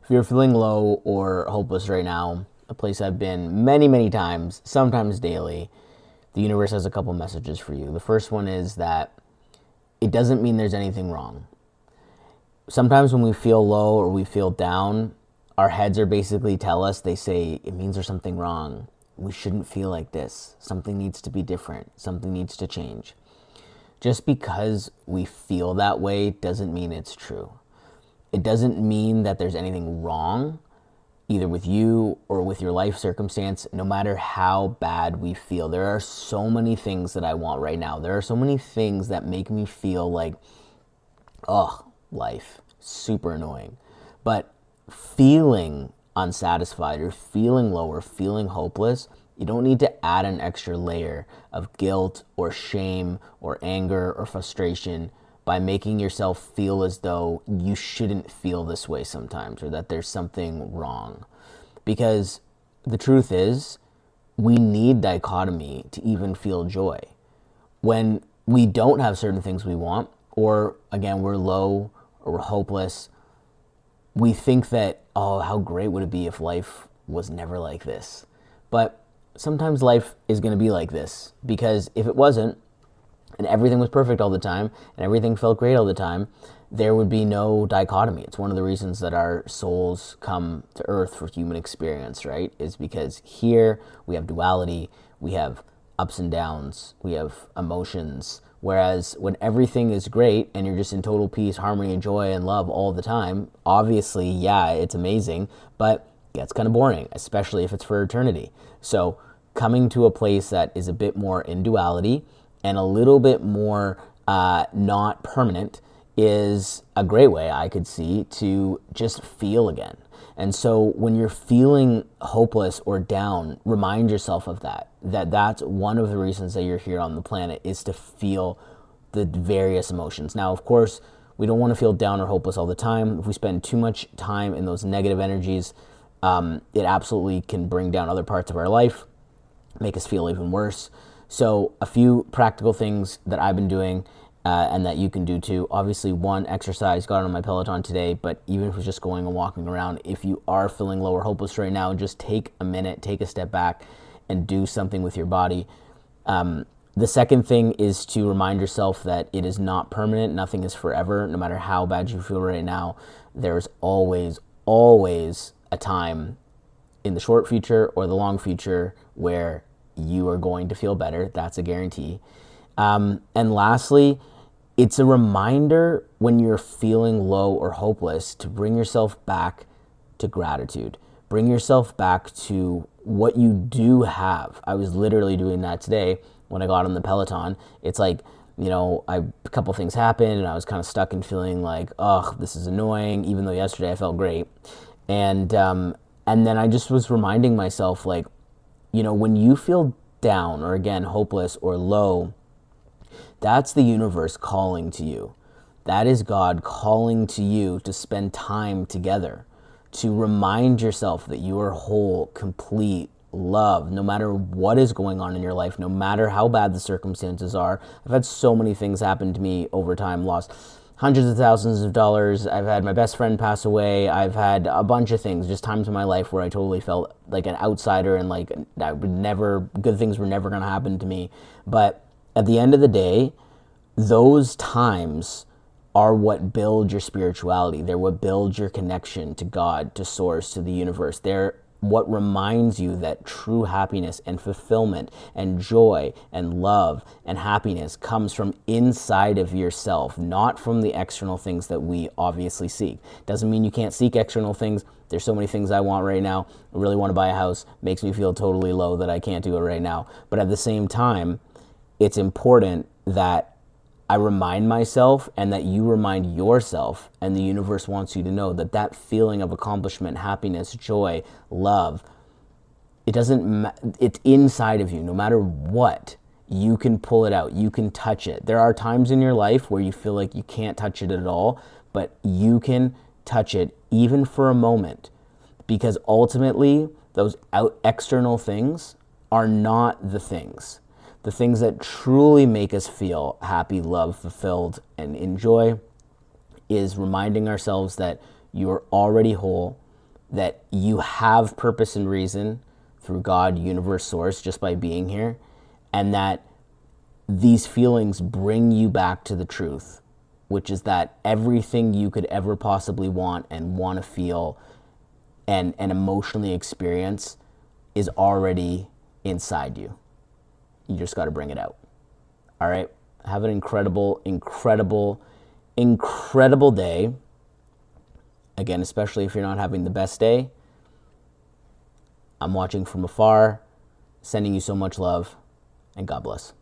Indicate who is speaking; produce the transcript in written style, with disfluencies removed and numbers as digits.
Speaker 1: If you're feeling low or hopeless right now, a place I've been many, many times, sometimes daily, the universe has a couple messages for you. The first one is that it doesn't mean there's anything wrong. Sometimes when we feel low or we feel down, our heads are basically tell us, they say, it means there's something wrong. We shouldn't feel like this. Something needs to be different. Something needs to change. Just because we feel that way doesn't mean it's true. It doesn't mean that there's anything wrong, either with you or with your life circumstance, no matter how bad we feel. There are so many things that I want right now. There are so many things that make me feel like, oh, life, super annoying. But feeling unsatisfied or feeling low or feeling hopeless, you don't need to add an extra layer of guilt or shame or anger or frustration by making yourself feel as though you shouldn't feel this way sometimes or that there's something wrong. Because the truth is, we need dichotomy to even feel joy. When we don't have certain things we want, or again, we're low or we're hopeless, we think that, oh, how great would it be if life was never like this? But sometimes life is going to be like this, because if it wasn't, and everything was perfect all the time, and everything felt great all the time, there would be no dichotomy. It's one of the reasons that our souls come to earth for human experience, right? Is because here we have duality, we have ups and downs, we have emotions. Whereas when everything is great and you're just in total peace, harmony, and joy and love all the time, obviously, yeah, it's amazing, but it gets kind of boring, especially if it's for eternity. So coming to a place that is a bit more in duality and a little bit more not permanent is a great way I could see to just feel again. And so when you're feeling hopeless or down, remind yourself of that's one of the reasons that you're here on the planet, is to feel the various emotions. Now, of course, we don't want to feel down or hopeless all the time. If we spend too much time in those negative energies, it absolutely can bring down other parts of our life, make us feel even worse. So a few practical things that I've been doing and that you can do too. Obviously, one, exercise. Got on my Peloton today, but even if it's just going and walking around, if you are feeling low or hopeless right now, just take a minute, take a step back, and do something with your body. The second thing is to remind yourself that it is not permanent. Nothing is forever. No matter how bad you feel right now, there's always, always a time in the short future or the long future where you are going to feel better. That's a guarantee. And lastly, it's a reminder when you're feeling low or hopeless to bring yourself back to gratitude. Bring yourself back to what you do have. I was literally doing that today when I got on the Peloton. It's like, a couple things happened and I was kind of stuck in feeling like, oh, this is annoying, even though yesterday I felt great. And then I just was reminding myself, like, when you feel down or again, hopeless or low, that's the universe calling to you. That is God calling to you to spend time together, to remind yourself that you are whole, complete, love, no matter what is going on in your life, no matter how bad the circumstances are. I've had so many things happen to me over time, lost hundreds of thousands of dollars. I've had my best friend pass away. I've had a bunch of things, just times in my life where I totally felt like an outsider and like good things were never going to happen to me. But at the end of the day, those times are what build your spirituality. They're what builds your connection to God, to Source, to the universe. They're what reminds you that true happiness and fulfillment and joy and love and happiness comes from inside of yourself, not from the external things that we obviously seek. Doesn't mean you can't seek external things. There's so many things I want right now. I really want to buy a house. Makes me feel totally low that I can't do it right now. But at the same time, it's important that I remind myself and that you remind yourself, and the universe wants you to know that feeling of accomplishment, happiness, joy, love, it's inside of you. No matter what, you can pull it out. You can touch it. There are times in your life where you feel like you can't touch it at all, but you can touch it even for a moment, because ultimately those external things are not the things. The things that truly make us feel happy, loved, fulfilled, and enjoy is reminding ourselves that you are already whole, that you have purpose and reason through God, universe, source, just by being here, and that these feelings bring you back to the truth, which is that everything you could ever possibly want to feel and emotionally experience is already inside you. You just got to bring it out. All right? Have an incredible, incredible, incredible day. Again, especially if you're not having the best day. I'm watching from afar, sending you so much love, and God bless.